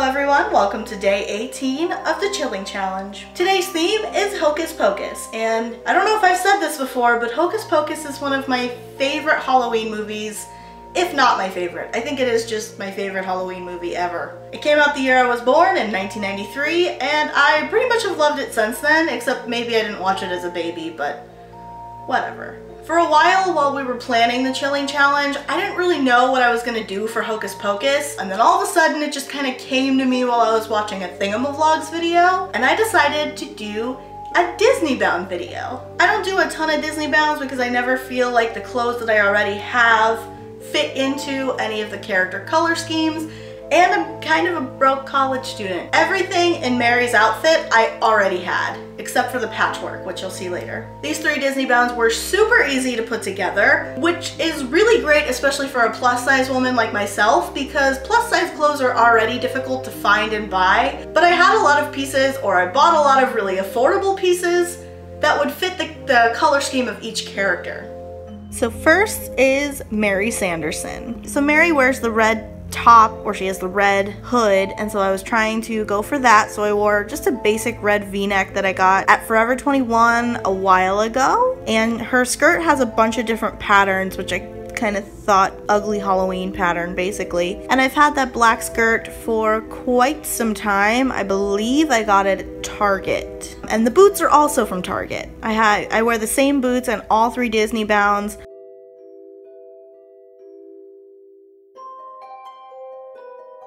everyone, welcome to day 18 of the Chilling Challenge. Today's theme is Hocus Pocus, and I don't know if I've said this before, but Hocus Pocus is one of my favorite Halloween movies, if not my favorite. I think it is just my favorite Halloween movie ever. It came out the year I was born in 1993, and I pretty much have loved it since then, except maybe I didn't watch it as a baby, but whatever. For a while we were planning the Chilling Challenge, I didn't really know what I was going to do for Hocus Pocus, and then all of a sudden it just kind of came to me while I was watching a Thingamavlogs video, and I decided to do a Disneybound video. I don't do a ton of Disneybounds because I never feel like the clothes that I already have fit into any of the character color schemes, and I'm kind of a broke college student. Everything in Mary's outfit I already had, except for the patchwork, which you'll see later. These three Disneybounds were super easy to put together, which is really great, especially for a plus size woman like myself, because plus size clothes are already difficult to find and buy, but I had a lot of pieces, or I bought a lot of really affordable pieces that would fit the color scheme of each character. So first is Mary Sanderson. So Mary wears the red top, or she has the red hood, and so I was trying to go for that, so I wore just a basic red v-neck that I got at Forever 21 a while ago, and her skirt has a bunch of different patterns, which I kind of thought ugly Halloween pattern basically, and I've had that black skirt for quite some time. I believe I got it at Target, and the boots are also from Target. I wear the same boots on all three Disneybounds.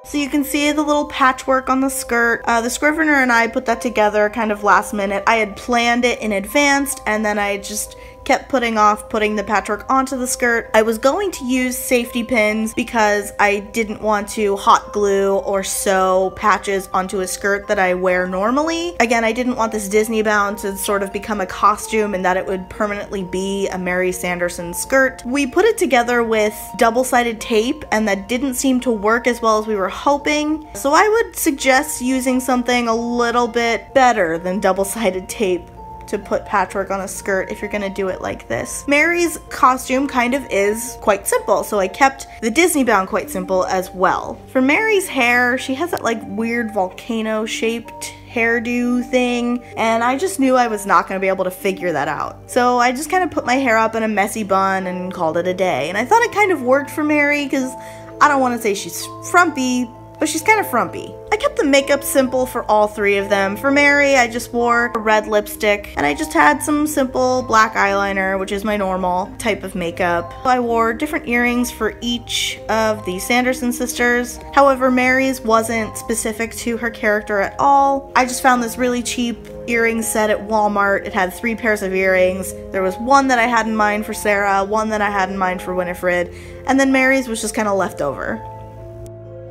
So you can see the little patchwork on the skirt. The Scrivener and I put that together kind of last minute. I had planned it in advance, and then I just kept putting off putting the patchwork onto the skirt. I was going to use safety pins because I didn't want to hot glue or sew patches onto a skirt that I wear normally. Again, I didn't want this Disneybound to sort of become a costume and that it would permanently be a Mary Sanderson skirt. We put it together with double-sided tape, and that didn't seem to work as well as we were hoping. So I would suggest using something a little bit better than double-sided tape to put patchwork on a skirt if you're gonna do it like this. Mary's costume kind of is quite simple, so I kept the Disneybound quite simple as well. For Mary's hair, she has that like weird volcano shaped hairdo thing, and I just knew I was not going to be able to figure that out. So I just kind of put my hair up in a messy bun and called it a day, and I thought it kind of worked for Mary because I don't want to say she's frumpy, but she's kind of frumpy. I kept the makeup simple for all three of them. For Mary, I just wore a red lipstick, and I just had some simple black eyeliner, which is my normal type of makeup. I wore different earrings for each of the Sanderson sisters. However, Mary's wasn't specific to her character at all. I just found this really cheap earring set at Walmart. It had 3 pairs of earrings. There was one that I had in mind for Sarah, one that I had in mind for Winifred, and then Mary's was just kind of left over.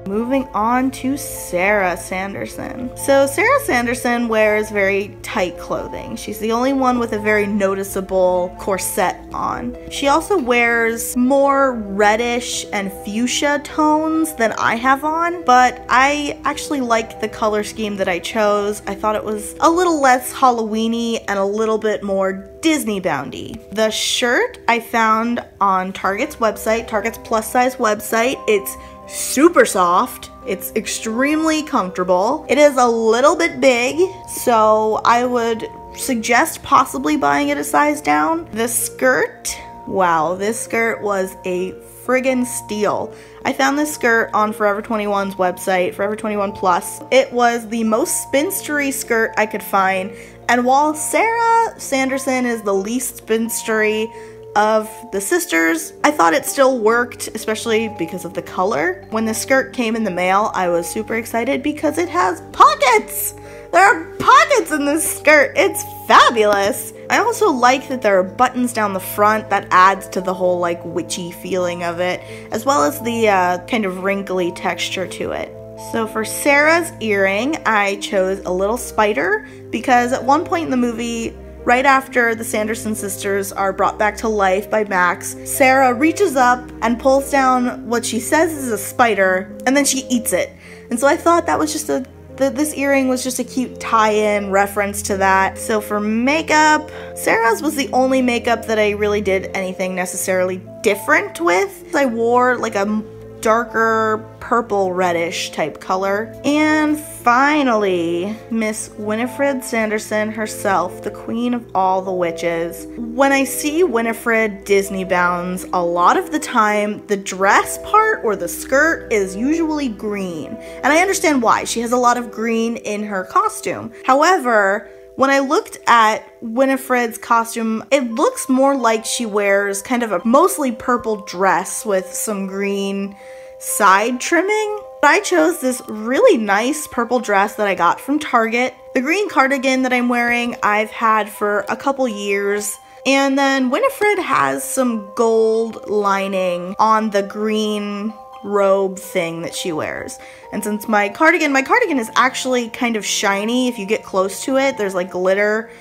Moving on to Sarah Sanderson. So Sarah Sanderson wears very tight clothing. She's the only one with a very noticeable corset on. She also wears more reddish and fuchsia tones than I have on, but I actually liked the color scheme that I chose. I thought it was a little less Halloween-y and a little bit more Disneyboundy. The shirt I found on Target's website, Target's plus size website. It's super soft. It's extremely comfortable. It is a little bit big, so I would suggest possibly buying it a size down. The skirt, wow, this skirt was a friggin' steal. I found this skirt on Forever 21's website, Forever 21 Plus. It was the most spinstery skirt I could find, and while Sarah Sanderson is the least spinstery of the sisters, I thought it still worked, especially because of the color. When the skirt came in the mail, I was super excited because it has pockets! There are pockets in this skirt! It's fabulous! I also like that there are buttons down the front that adds to the whole like witchy feeling of it, as well as the kind of wrinkly texture to it. So for Sarah's earring, I chose a little spider because at one point in the movie, right after the Sanderson sisters are brought back to life by Max, Sarah reaches up and pulls down what she says is a spider, and then she eats it. And so I thought that was just this earring was just a cute tie-in reference to that. So for makeup, Sarah's was the only makeup that I really did anything necessarily different with. I wore like a darker purple reddish type color. And finally, Miss Winifred Sanderson herself, the queen of all the witches. When I see Winifred Disneybounds, a lot of the time the dress part or the skirt is usually green. And I understand why. She has a lot of green in her costume. However, when I looked at Winifred's costume, it looks more like she wears kind of a mostly purple dress with some green side trimming. I chose this really nice purple dress that I got from Target. The green cardigan that I'm wearing, I've had for a couple years. And then Winifred has some gold lining on the green robe thing that she wears. And since my cardigan is actually kind of shiny. If you get close to it, there's like glitter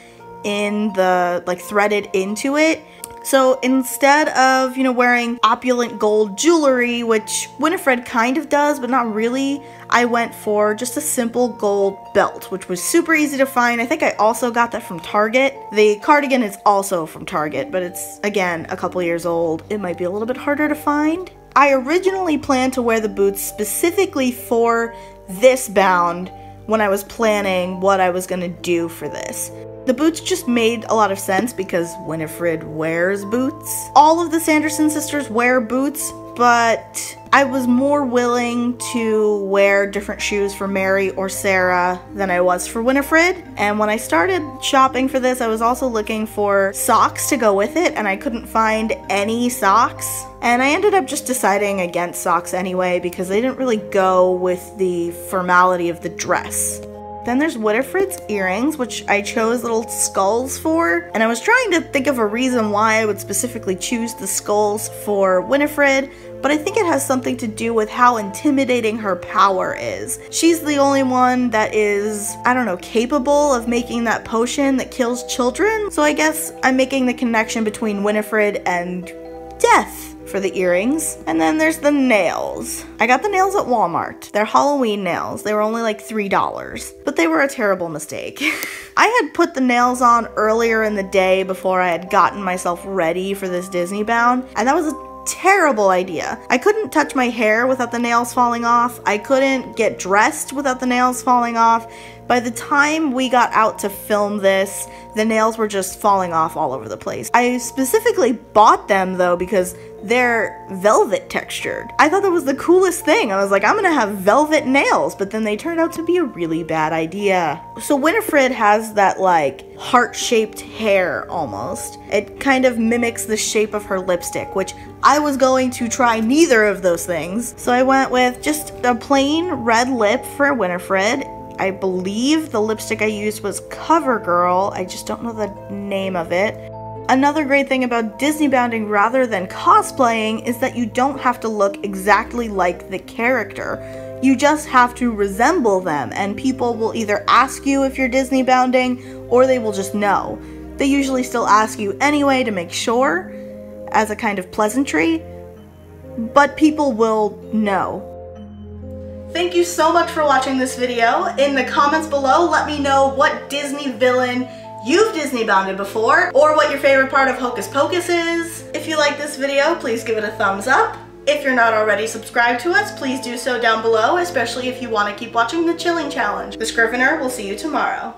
in the, like, threaded into it. So instead of, wearing opulent gold jewelry, which Winifred kind of does, but not really, I went for just a simple gold belt, which was super easy to find. I think I also got that from Target. The cardigan is also from Target, but it's, again, a couple years old. It might be a little bit harder to find. I originally planned to wear the boots specifically for this bound when I was planning what I was going to do for this. The boots just made a lot of sense because Winifred wears boots. All of the Sanderson sisters wear boots, but I was more willing to wear different shoes for Mary or Sarah than I was for Winifred. And when I started shopping for this, I was also looking for socks to go with it, and I couldn't find any socks. And I ended up just deciding against socks anyway because they didn't really go with the formality of the dress. Then there's Winifred's earrings, which I chose little skulls for, and I was trying to think of a reason why I would specifically choose the skulls for Winifred, but I think it has something to do with how intimidating her power is. She's the only one that is, I don't know, capable of making that potion that kills children, so I guess I'm making the connection between Winifred and death for the earrings. And then there's the nails. I got the nails at Walmart. They're Halloween nails. They were only like $3, but they were a terrible mistake. I had put the nails on earlier in the day before I had gotten myself ready for this Disneybound, and that was a terrible idea. I couldn't touch my hair without the nails falling off. I couldn't get dressed without the nails falling off. By the time we got out to film this, the nails were just falling off all over the place. I specifically bought them though because they're velvet textured. I thought that was the coolest thing. I was like, I'm gonna have velvet nails, but then they turned out to be a really bad idea. So Winifred has that like heart-shaped hair almost. It kind of mimics the shape of her lipstick, which I was going to try neither of those things. So I went with just a plain red lip for Winifred. I believe the lipstick I used was CoverGirl. I just don't know the name of it. Another great thing about Disneybounding rather than cosplaying is that you don't have to look exactly like the character. You just have to resemble them, and people will either ask you if you're Disneybounding or they will just know. They usually still ask you anyway to make sure, as a kind of pleasantry, but people will know. Thank you so much for watching this video. In the comments below, let me know what Disney villain you've Disneybounded before, or what your favorite part of Hocus Pocus is. If you like this video, please give it a thumbs up. If you're not already subscribed to us, please do so down below, especially if you want to keep watching the Chilling Challenge. The Scrivener will see you tomorrow.